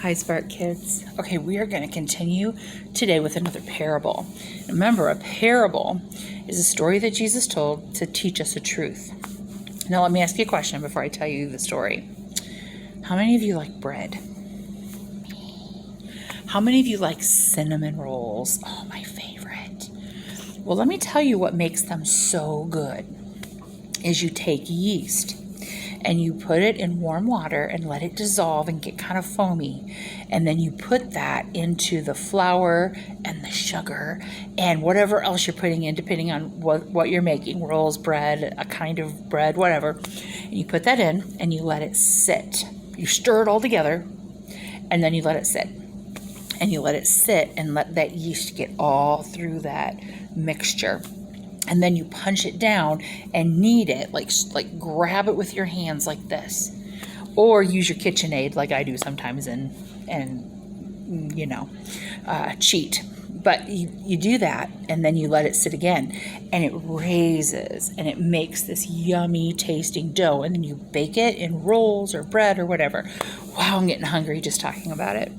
Hi, Spark Kids. Okay, we are going to continue today with another parable. Remember, a parable is a story that Jesus told to teach us a truth. Now, let me ask you a question before I tell you the story. How many of you like bread? How many of you like cinnamon rolls? Oh, my favorite. Well, let me tell you what makes them so good is you take yeast and you put it in warm water and let it dissolve and get kind of foamy. And then you put that into the flour and the sugar and whatever else you're putting in, depending on what you're making, rolls, bread, a kind of bread, whatever. And you put that in and you let it sit. You stir it all together and then you let it sit. And you let it sit and let that yeast get all through that mixture. And then you punch it down and knead it, like grab it with your hands like this, or use your KitchenAid like I do sometimes and cheat. But you do that and then you let it sit again and it raises and it makes this yummy tasting dough, and then you bake it in rolls or bread or whatever. Wow, I'm getting hungry just talking about it.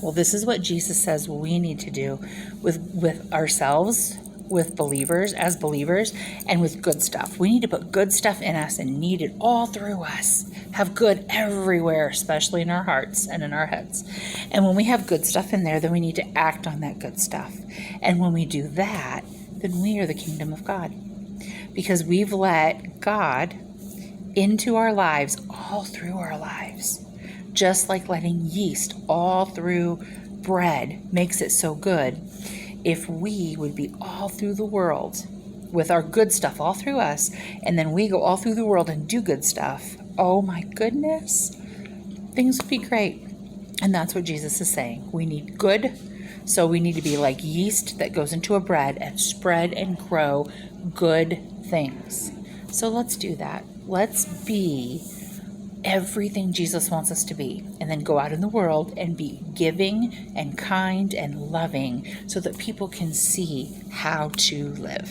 Well, this is what Jesus says we need to do with ourselves, with believers, as believers, and with good stuff. We need to put good stuff in us and knead it all through us. Have good everywhere, especially in our hearts and in our heads. And when we have good stuff in there, then we need to act on that good stuff. And when we do that, then we are the kingdom of God. Because we've let God into our lives, all through our lives. Just like letting yeast all through bread makes it so good. If we would be all through the world with our good stuff all through us, and then we go all through the world and do good stuff, oh my goodness, things would be great. And that's what Jesus is saying. We need good, so we need to be like yeast that goes into a bread and spread and grow good things. So let's do that. Let's be everything Jesus wants us to be, and then go out in the world and be giving and kind and loving so that people can see how to live.